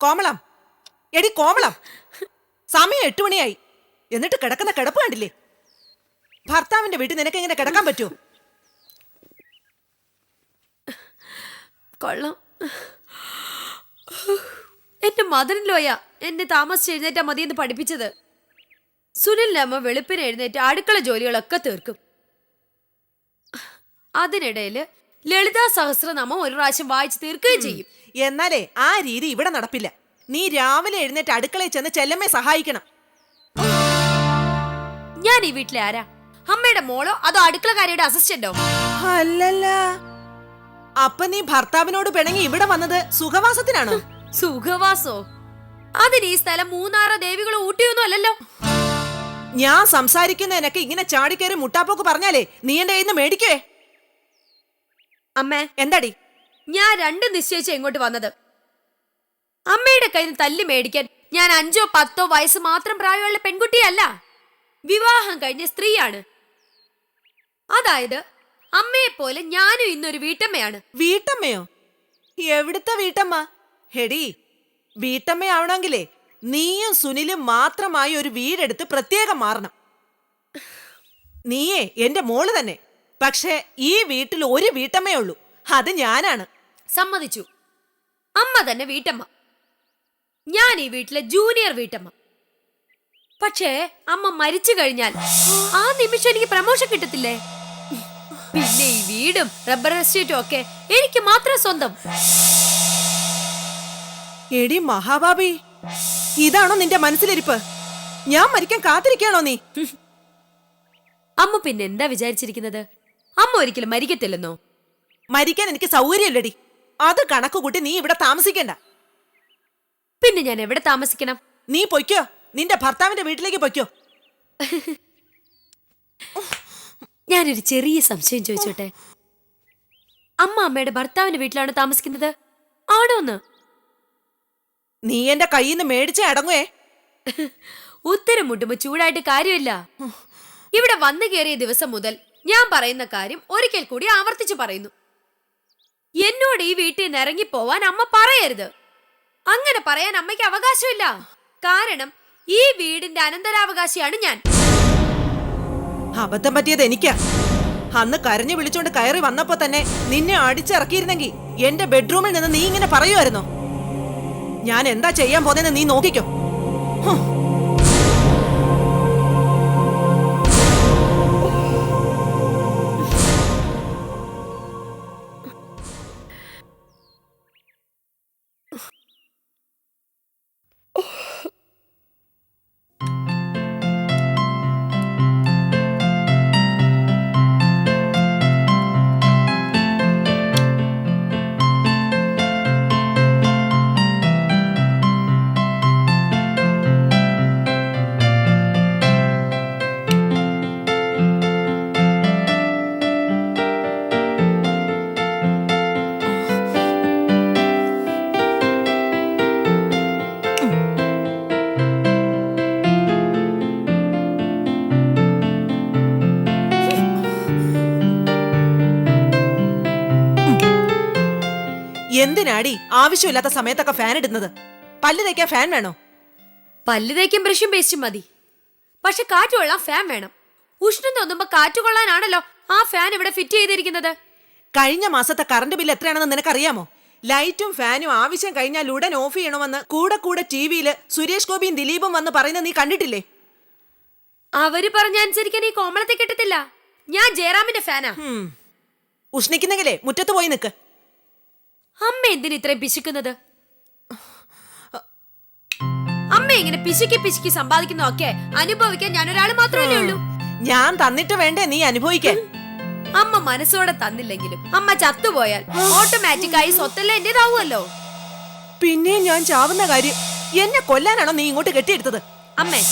കോമളം, എടി കോമളം, സമയം 8 മണിയായി. എന്നിട്ട് കിടക്കുന്ന കിടപ്പ് കണ്ടില്ലേ? ഭർത്താവിന്റെ വീട്ടിൽ നിനക്ക് എങ്ങനെ കിടക്കാൻ പറ്റുമോ? കൊള്ളാം. എന്റെ മദറിൻലോയാ എന്നെ താമസിച്ച് എഴുന്നേറ്റാ മതിയെന്ന് പഠിപ്പിച്ചത്. സുനിലിന്റെ അമ്മ വെളുപ്പിന് എഴുന്നേറ്റ് അടുക്കള ജോലികളൊക്കെ തീർക്കും. അതിനിടയില് ലളിതാ സഹസ്രനാമം ഒരു പ്രാവശ്യം വായിച്ച് തീർക്കുകയും ചെയ്യും. എന്നാലേ ആ രീതി ഇവിടെ നടപ്പില്ല. നീ രാവിലെ എഴുന്നേറ്റ് അടുക്കളയിൽ ചെന്ന് ചെല്ലമ്മയെ സഹായിക്കണം. ഞാൻ ഈ വീട്ടിലെ ആരാ? അമ്മയുടെ മോളോ അതോ അടുക്കളക്കാരിയുടെ അസിസ്റ്റന്റോ? അല്ലല്ല, അപ്പൊ നീ ഭർത്താവിനോട് പിണങ്ങി ഇവിടെ വന്നത് സുഖവാസത്തിനാണോ? സുഖവാസോ? അതിന് ഈ സ്ഥലം മൂന്നാറോ ദേവികളോ ഊട്ടിയൊന്നും അല്ലല്ലോ. ഞാൻ സംസാരിക്കുന്നതിനൊക്കെ ഇങ്ങനെ ചാടിക്കയറി മുട്ടാപ്പോക്ക് പറഞ്ഞാലേ നീ എന്റെ കയ്യിൽ നിന്ന് മേടിക്കുവേ. അമ്മേ, എന്താടി? ഞാൻ 2 നിശ്ചയിച്ച ഇങ്ങോട്ട് വന്നത്. അമ്മയുടെ കയ്യിൽ നിന്ന് തല്ലി മേടിക്കാൻ ഞാൻ 5ഓ 10ഓ വയസ്സ് മാത്രം പ്രായമുള്ള പെൺകുട്ടിയല്ല, വിവാഹം കഴിഞ്ഞ സ്ത്രീയാണ്. അതായത് അമ്മയെ പോലെ ഞാനും ഇന്നൊരു വീട്ടമ്മയാണ്. വീട്ടമ്മയോ? എവിടുത്തെ വീട്ടമ്മ? ഹെടി, വീട്ടമ്മയാവണമെങ്കിലേ നീയും സുനിലും മാത്രമായി ഒരു വീടെടുത്ത് പ്രത്യേകം മാറണം. നീയേ എന്റെ മോള് തന്നെ. പക്ഷേ ഈ വീട്ടിൽ ഒരു വീട്ടമ്മയേ ഉള്ളൂ, അത് ഞാനാണ്. സമ്മതിച്ചു, അമ്മ തന്നെ വീട്ടമ്മ. ഞാൻ ഈ വീട്ടിലെ ജൂനിയർ വീട്ടമ്മ. പക്ഷേ അമ്മ മരിച്ചു കഴിഞ്ഞാൽ ആ നിമിഷം എനിക്ക് പ്രമോഷൻ കിട്ടത്തില്ലേ? പിന്നെ ഈ വീടും റബ്ബർ എസ്റ്റേറ്റും ഒക്കെ എനിക്ക് മാത്രം സ്വന്തം. എടി മഹാബാബി, ഇതാണോ നിന്റെ മനസ്സിലിരിപ്പ്? ഞാൻ മരിക്കാൻ കാത്തിരിക്കുകയാണോ നീ? അമ്മ പിന്നെ എന്താ വിചാരിച്ചിരിക്കുന്നത്? അമ്മ ഒരിക്കലും മരിക്കത്തില്ലെന്നോ? മരിക്കാൻ എനിക്ക് സൗകര്യമില്ലടി. അത് കണക്കുകൂട്ടി നീ ഇവിടെ താമസിക്കണ്ട. പിന്നെ ഞാൻ എവിടെ താമസിക്കണം? നീ പൊയ്ക്കോ, നിന്റെ ഭർത്താവിന്റെ വീട്ടിലേക്ക് പൊയ്ക്കോ. ഞാനൊരു ചെറിയ സംശയം ചോദിച്ചോട്ടെ? അമ്മ അമ്മയുടെ ഭർത്താവിന്റെ വീട്ടിലാണ് താമസിക്കുന്നത് ആണോന്ന്? നീ എന്റെ കയ്യിൽ നിന്ന് മേടിച്ചേ അടങ്ങുവേ. ഉത്തരം മുട്ടുമ്പോ ചൂടായിട്ട് കാര്യമില്ല. ഇവിടെ വന്നു കയറിയ ദിവസം മുതൽ ഞാൻ പറയുന്ന കാര്യം ഒരിക്കൽ കൂടി ആവർത്തിച്ചു പറയുന്നു. എന്നോട് ഈ വീട്ടിൽ നിന്ന് ഇറങ്ങിപ്പോവാൻ അമ്മ പറയരുത്. അങ്ങനെ പറയാൻ അമ്മയ്ക്ക് അവകാശമില്ല. കാരണം ഈ വീടിന്റെ അനന്തരാവകാശിയാണ് ഞാൻ. അബദ്ധം പറ്റിയത് എനിക്കാ. അന്ന് കരഞ്ഞു വിളിച്ചോണ്ട് കയറി വന്നപ്പോ തന്നെ നിന്നെ അടിച്ചിറക്കിയിരുന്നെങ്കിൽ എന്റെ ബെഡ്റൂമിൽ നിന്ന് നീ ഇങ്ങനെ പറയുമായിരുന്നോ? ഞാൻ എന്താ ചെയ്യാൻ പോന്നെന്ന് നീ നോക്കിക്കോ. എന്തിനാടി ആവശ്യമില്ലാത്ത സമയത്തൊക്കെ ഫാൻ ഇടുന്നത്? പല്ല് തേക്കാൻ ഫാൻ വേണോ? പല്ല് തേക്കും ബ്രഷും പേസ്റ്റും മതി. പക്ഷെ കാറ്റ് കൊള്ളാൻ ഫാൻ വേണം. ഉഷ്ണം തോന്നുമ്പോ കാറ്റ് കൊള്ളാനാണല്ലോ ആ ഫാൻ ഇവിടെ ഫിറ്റ് ചെയ്തിരിക്കുന്നത്. കഴിഞ്ഞ മാസത്തെ കറണ്ട് ബില്ല് എത്രയാണെന്ന് നിനക്കറിയാമോ? ലൈറ്റും ഫാനും ആവശ്യം കഴിഞ്ഞാൽ ഉടൻ ഓഫ് ചെയ്യണമെന്ന് കൂടെ കൂടെ ടിവിയില് സുരേഷ് ഗോപിയും ദിലീപും വന്ന് പറയുന്നത് നീ കണ്ടിട്ടില്ലേ? അവര് പറഞ്ഞ അനുസരിക്കാൻ ഈ കോമളത്തെ കിട്ടത്തില്ല. ഞാൻ ജയറാമിന്റെ ഫാനാ. ഉഷ്ണിക്കുന്നെങ്കിലേ മുറ്റത്ത് പോയി നിക്ക്. അമ്മ എന്തിന് ഇത്രയും പിശുക്കുന്നത്? അമ്മ ഇങ്ങനെ പിശുക്കി പിശുക്കി സമ്പാദിക്കുന്നതൊക്കെ അനുഭവിക്കാൻ ഞാനൊരാള് മാത്രമല്ലേ ഉള്ളൂ. ഞാൻ തന്നിട്ട് വേണ്ടേ നീ അനുഭവിക്കാൻ? അമ്മ മനസ്സോടെ തന്നില്ലെങ്കിലും അമ്മ ചത്തുപോയാൽ ഓട്ടോമാറ്റിക്കായി സ്വത്തെല്ലാം എന്റേതാവുമല്ലോ. പിന്നെ ഞാൻ ചാവുന്ന കാര്യം എന്നെ കൊല്ലാനാണോ നീ ഇങ്ങോട്ട് കെട്ടിയെടുത്തത്? അമ്മേ,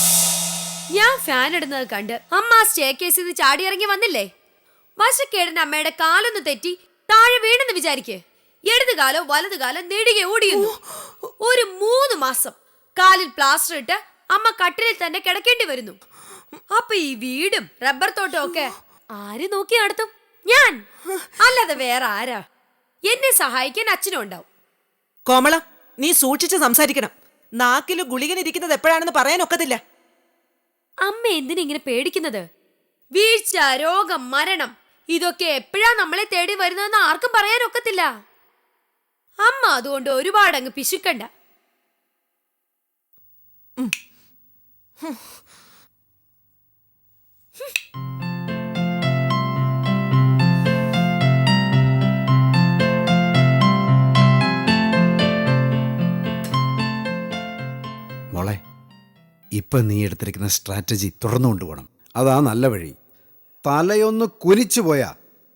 ഞാൻ ഫാൻ ഇടുന്നത് കണ്ട് അമ്മ ആ സ്റ്റെയർകേസിൽ നിന്ന് ചാടിയിറങ്ങി വന്നില്ലേ? വശക്കേടിന് അമ്മയുടെ കാലൊന്ന് തെറ്റി താഴെ വീണെന്ന് വിചാരിക്കേ. ഇടതുകാലോ വലതുകാലോ നെടുകെ ഓടിയുന്നു. ഒരു 3 മാസം കാലിൽ പ്ലാസ്റ്റർ ഇട്ട് അമ്മ കട്ടിലിൽ തന്നെ കിടക്കേണ്ടി വരുന്നു. അപ്പൊ ഈ വീടും റബ്ബർ തോട്ടം ഒക്കെ ആര് നോക്കി നടത്തും? ഞാൻ അല്ലാതെ വേറെ ആരാ? എന്നെ സഹായിക്കാൻ അച്ഛനും ഉണ്ടാവും. കോമളം, നീ സൂക്ഷിച്ച് സംസാരിക്കണം. നാക്കില് ഗുളികനിരിക്കുന്നത് എപ്പോഴാണെന്ന് പറയാനൊക്കത്തില്ല. അമ്മ എന്തിനാ ഇങ്ങനെ പേടിക്കുന്നത്? വീഴ്ച, രോഗം, മരണം ഇതൊക്കെ എപ്പോഴാ നമ്മളെ തേടി വരുന്നതെന്ന് ആർക്കും പറയാനൊക്കത്തില്ല. അമ്മ അതുകൊണ്ട് ഒരുപാട് അങ്ങ് പിശുക്കണ്ട. മോളെ, ഇപ്പം നീ എടുത്തിരിക്കുന്ന സ്ട്രാറ്റജി തുറന്നു കൊണ്ടുപോകണം. അതാ നല്ല വഴി. തലയൊന്ന് കുനിച്ചു പോയാ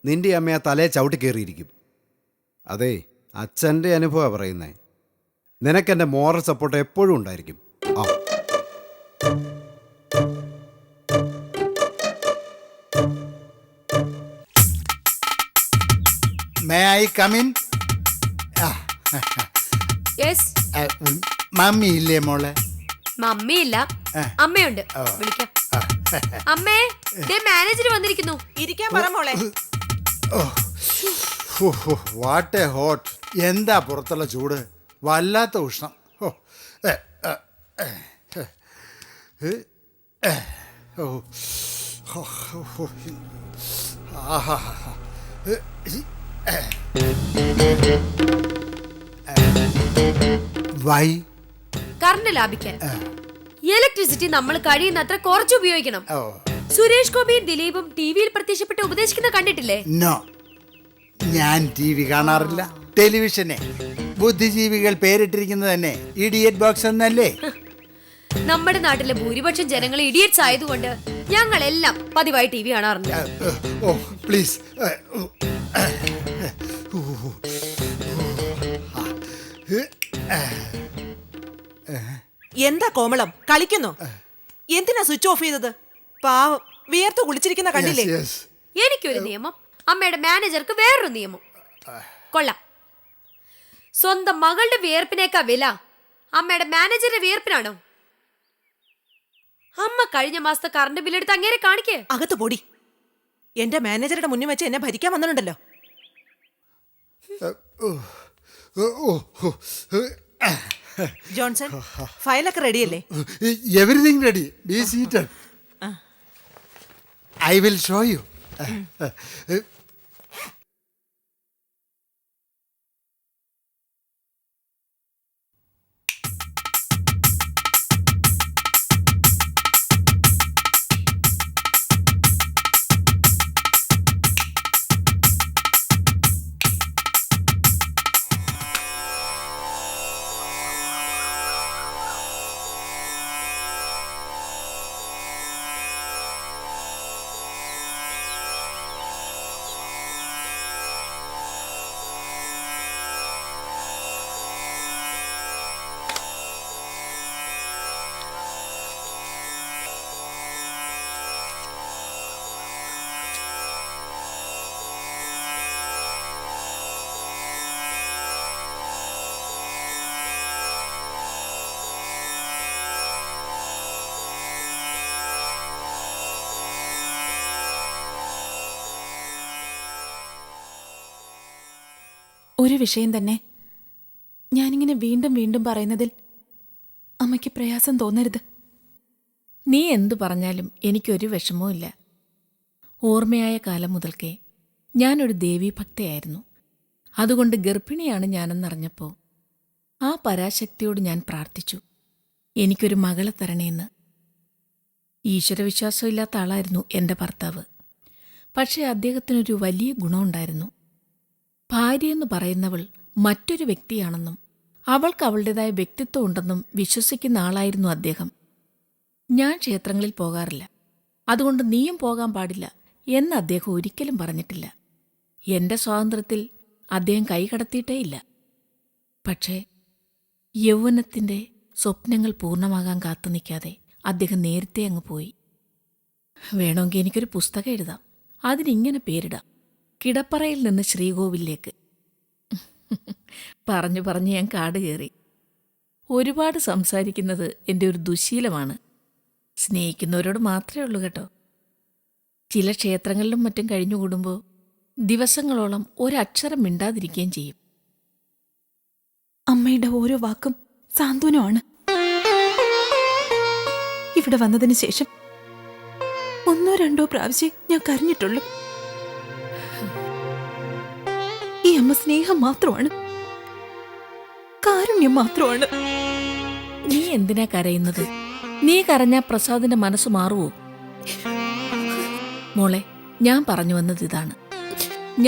നിന്റെ അമ്മയെ തലയെ ചവിട്ടി കയറിയിരിക്കും. അതെ, അച്ഛൻ്റെ അനുഭവമാണ് പറയുന്നേ. നിനക്കെൻ്റെ മോറൽ സപ്പോർട്ട് എപ്പോഴും ഉണ്ടായിരിക്കും. ആ May I come in? Yes. Mummy ഇല്ലേ മോളെ? മമ്മിയില്ല, അമ്മയുണ്ട്. വിളിക്കാം. അമ്മേ, മാനേജർ വന്നിരിക്കുന്നു. ഇരിക്കാൻ പറ മോളെ. What A hot. എന്താ പുറത്തുള്ള ചൂട്, വല്ലാത്ത ഉഷ്ണം. വൈ? കറണ്ട് ലാഭിക്കാൻ. ഇലക്ട്രിസിറ്റി നമ്മൾ കഴിയുന്നത്ര കുറച്ച് ഉപയോഗിക്കണം. സുരേഷ് ഗോപിയും ദിലീപും ടിവിയിൽ പ്രത്യക്ഷപ്പെട്ട് ഉപദേശിക്കുന്ന കണ്ടിട്ടില്ലേ? നോ, ഞാൻ ടി വി കാണാറില്ല. ടെലിവിഷനെ ബുദ്ധിജീവികൾ പേരിട്ടിരിക്കുന്നത് തന്നെ ഇഡിയറ്റ് ബോക്സ് എന്നല്ലേ? നമ്മുടെ നാട്ടിലെ ഭൂരിപക്ഷം ജനങ്ങൾ ഇഡിയറ്റ്സ് ആയതുകൊണ്ട് ഞങ്ങളെല്ലാം പതിവായി ടി വി കാണാറുണ്ട്. ഓ പ്ലീസ്. എന്താ കോമളം, കളിക്കുന്നു? എന്തിനാ സ്വിച്ച് ഓഫ് ചെയ്തത്? പാവം, വിയർത്ത് കുളിച്ചിരിക്കുന്ന കണ്ടില്ലേ? എനിക്കൊരു നിയമം, അമ്മയുടെ മാനേജർക്ക് വേറൊരു നിയമം. കൊള്ളാം. സ്വന്തം മകളുടെ വിയർപ്പിനേക്കാ വില അമ്മയുടെ മാനേജറുടെ വിയർപ്പിനാണോ? അമ്മ കഴിഞ്ഞ മാസത്തെ കറണ്ട് ബില്ലെടുത്ത് അങ്ങേരെ കാണിക്കേ. അകത്ത് പൊടി. എന്റെ മാനേജറുടെ മുന്നിൽ വെച്ച് എന്നെ ഭരിക്കാൻ വന്നിട്ടുണ്ടല്ലോ. ജോൺസൺ, ഫയലൊക്കെ റെഡിയല്ലേ? Everything ready. Be seated. I will show you. ഒരു വിഷയം തന്നെ ഞാനിങ്ങനെ വീണ്ടും വീണ്ടും പറയുന്നതിൽ അമ്മയ്ക്ക് പ്രയാസം തോന്നരുത്. നീ എന്തു പറഞ്ഞാലും എനിക്കൊരു വിഷമവും ഇല്ല. ഓർമ്മയായ കാലം മുതൽക്കേ ഞാനൊരു ദേവീഭക്തയായിരുന്നു. അതുകൊണ്ട് ഗർഭിണിയാണ് ഞാനെന്നറിഞ്ഞപ്പോൾ ആ പരാശക്തിയോട് ഞാൻ പ്രാർത്ഥിച്ചു, എനിക്കൊരു മകളെ തരണേന്ന്. ഈശ്വരവിശ്വാസമില്ലാത്ത ആളായിരുന്നു എൻ്റെ ഭർത്താവ്. പക്ഷേ അദ്ദേഹത്തിനൊരു വലിയ ഗുണമുണ്ടായിരുന്നു. ഭാര്യയെന്ന് പറയുന്നവൾ മറ്റൊരു വ്യക്തിയാണെന്നും അവൾക്ക് അവളുടേതായ വ്യക്തിത്വം ഉണ്ടെന്നും വിശ്വസിക്കുന്ന ആളായിരുന്നു അദ്ദേഹം. ഞാൻ ക്ഷേത്രങ്ങളിൽ പോകാറില്ല, അതുകൊണ്ട് നീയും പോകാൻ പാടില്ല എന്ന് അദ്ദേഹം ഒരിക്കലും പറഞ്ഞിട്ടില്ല. എന്റെ സ്വാതന്ത്ര്യത്തിൽ അദ്ദേഹം കൈകടത്തിയിട്ടേയില്ല. പക്ഷേ യൗവനത്തിന്റെ സ്വപ്നങ്ങൾ പൂർണ്ണമാകാൻ കാത്തു നിൽക്കാതെ അദ്ദേഹം നേരത്തെ അങ്ങ് പോയി. വേണമെങ്കിൽ എനിക്കൊരു പുസ്തകം എഴുതാം. അതിനിങ്ങനെ പേരിടാം, കിടപ്പറയിൽ നിന്ന് ശ്രീകോവിലേക്ക്. പറഞ്ഞു പറഞ്ഞ് ഞാൻ കാട് കയറി. ഒരുപാട് സംസാരിക്കുന്നത് എൻ്റെ ഒരു ദുശീലമാണ്. സ്നേഹിക്കുന്നവരോട് മാത്രമേ ഉള്ളൂ കേട്ടോ. ചില ക്ഷേത്രങ്ങളിലും മറ്റും കഴിഞ്ഞുകൂടുമ്പോൾ ദിവസങ്ങളോളം ഒരക്ഷരം മിണ്ടാതിരിക്കുകയും ചെയ്യും. അമ്മ അമ്മയുടെ ഓരോ വാക്കും സാന്ത്വനമാണ്. ഇവിടെ വന്നതിന് ശേഷം 1-2 പ്രാവശ്യം ഞാൻ കരഞ്ഞിട്ടുള്ളൂ. ഈ അമ്മ സ്നേഹം മാത്രമാണ്, കാരുണ്യം മാത്രമാണ്. നീ എന്തിനാ കരയുന്നത്? നീ കരഞ്ഞാ പ്രസാദിന്റെ മനസ്സ് മാറുവോ? മോളെ, ഞാൻ പറഞ്ഞു വന്നത് ഇതാണ്.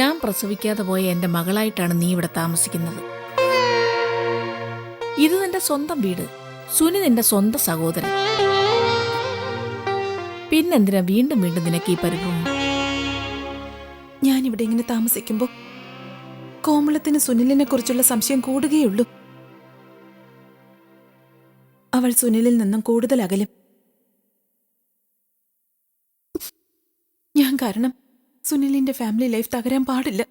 ഞാൻ പ്രസവിക്കാതെ പോയ എന്റെ മകളായിട്ടാണ് നീ ഇവിടെ താമസിക്കുന്നത്. ഇത് നിന്റെ സ്വന്തം വീട്, സുനി നിന്റെ സ്വന്തം സഹോദരൻ. പിന്നെന്തിനാ വീണ്ടും വീണ്ടും നിനക്ക് ഈ പരിഭ്രമം? ഞാനിവിടെ ഇങ്ങനെ താമസിക്കുമ്പോ കോമളത്തിന് സുനിലിനെ കുറിച്ചുള്ള സംശയം കൂടുകയുള്ളൂ. അവൾ സുനിലിൽ നിന്നും കൂടുതൽ അകലും. ഞാൻ കാരണം സുനിലിന്റെ ഫാമിലി ലൈഫ് തകരാൻ പാടില്ല.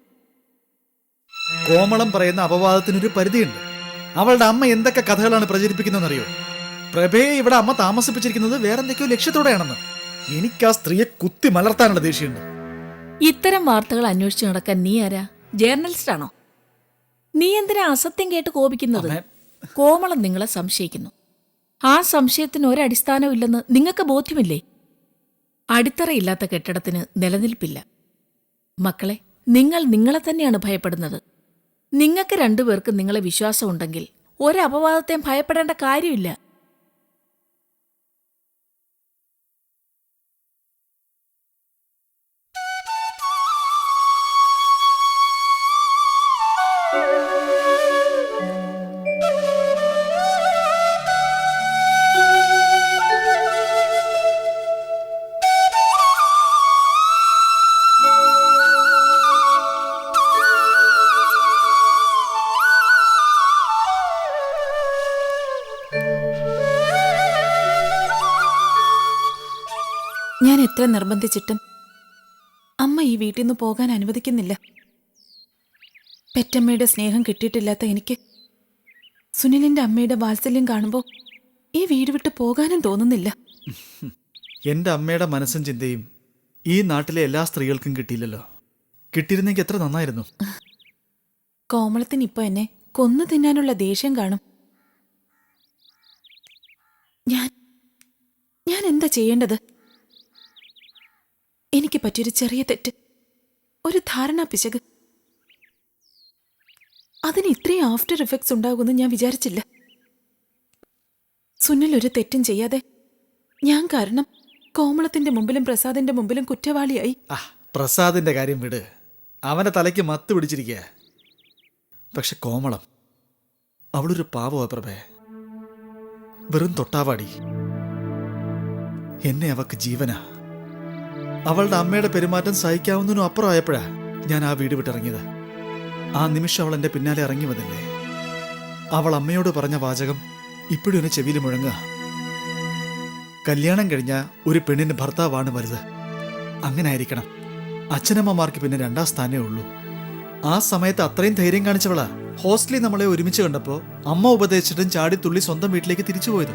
കോമളം പറയുന്ന അപവാദത്തിനൊരു പരിധിയുണ്ട്. അവളുടെ അമ്മ എന്തൊക്കെ കഥകളാണ് പ്രചരിപ്പിക്കുന്നതെന്നറിയോ? പ്രഭയെ ഇവിടെ അമ്മ താമസിപ്പിച്ചിരിക്കുന്നത് വേറെന്തൊക്കെയോ ലക്ഷ്യത്തോടെയാണെന്ന്. എനിക്ക് ആ സ്ത്രീയെ കുത്തി മലർത്താനുള്ള ദേഷ്യമുണ്ട്. ഇത്തരം വാർത്തകൾ അന്വേഷിച്ചു നടക്കാൻ നീ ആരാ? ജേർണലിസ്റ്റ് ആണോ? നീ എന്തിനാ അസത്യം കേട്ട് കോപിക്കുന്നത്? കോമളം നിങ്ങളെ സംശയിക്കുന്നു. ആ സംശയത്തിന് ഒരടിസ്ഥാനവും ഇല്ലെന്ന് നിങ്ങൾക്ക് ബോധ്യമില്ലേ? അടിത്തറയില്ലാത്ത കെട്ടിടത്തിന് നിലനിൽപ്പില്ല. മക്കളെ, നിങ്ങൾ നിങ്ങളെ തന്നെയാണ് ഭയപ്പെടുന്നത്. നിങ്ങൾക്ക് രണ്ടുപേർക്ക് നിങ്ങളെ വിശ്വാസമുണ്ടെങ്കിൽ ഒരപവാദത്തെയും ഭയപ്പെടേണ്ട കാര്യമില്ല. ഞാൻ എത്ര നിർബന്ധിച്ചിട്ടും അമ്മ ഈ വീട്ടിൽ നിന്ന് പോകാൻ അനുവദിക്കുന്നില്ല. പെറ്റമ്മയുടെ സ്നേഹം കിട്ടിയിട്ടില്ലാത്ത എനിക്ക് സുനിലിന്റെ അമ്മയുടെ വാത്സല്യം കാണുമ്പോൾ ഈ വീട് വിട്ട് പോകാനും തോന്നുന്നില്ല. എന്റെ അമ്മയുടെ മനസ്സും ചിന്തയും ഈ നാട്ടിലെ എല്ലാ സ്ത്രീകൾക്കും കിട്ടിയില്ലല്ലോ. കിട്ടിയിരുന്നെങ്കിൽ എത്ര നന്നായിരുന്നു. കോമളത്തിന് ഇപ്പൊ എന്നെ കൊന്നു തിന്നാനുള്ള ദേഷ്യം കാണും. ഞാൻ എന്താ ചെയ്യേണ്ടത്? എനിക്ക് പറ്റിയൊരു ചെറിയ തെറ്റ്, ഒരു ധാരണാ പിശക്, അതിന് ഇത്രയും ആഫ്റ്റർ എഫക്ട്സ് ഉണ്ടാകുമെന്ന് ഞാൻ വിചാരിച്ചില്ല. സുനിൽ ഒരു തെറ്റും ചെയ്യാതെ ഞാൻ കാരണം കോമളത്തിന്റെ മുമ്പിലും പ്രസാദിന്റെ മുമ്പിലും കുറ്റവാളിയായി. പ്രസാദിന്റെ കാര്യം വിട്, അവന്റെ തലയ്ക്ക് മത്ത് പിടിച്ചിരിക്കുക. പക്ഷെ കോമളം, അവളൊരു പാവമാ പ്രഭേ, വെറും തൊട്ടാവാടി. എന്നെ അവക്ക് ജീവനാ. അവളുടെ അമ്മയുടെ പെരുമാറ്റം സഹിക്കാവുന്നതിനും അപ്പുറമായപ്പോഴാ ഞാൻ ആ വീട് വിട്ടിറങ്ങിയത്. ആ നിമിഷം അവൾ എൻ്റെ പിന്നാലെ ഇറങ്ങി വന്നില്ലേ? അവൾ അമ്മയോട് പറഞ്ഞ വാചകം ഇപ്പോഴും എന്നെ ചെവിയിൽ മുഴങ്ങുക. കല്യാണം കഴിഞ്ഞ ഒരു പെണ്ണിന്റെ ഭർത്താവാണ് വലുത്. അങ്ങനെ ആയിരിക്കണം. അച്ഛനമ്മമാർക്ക് പിന്നെ 2ാം സ്ഥാനേ ഉള്ളൂ. ആ സമയത്ത് അത്രയും ധൈര്യം കാണിച്ചവളാ ഹോസ്റ്റലിൽ നമ്മളെ ഒരുമിച്ച് കണ്ടപ്പോൾ അമ്മ ഉപദേശിച്ചിട്ടും ചാടി തുള്ളി സ്വന്തം വീട്ടിലേക്ക് തിരിച്ചു പോയത്.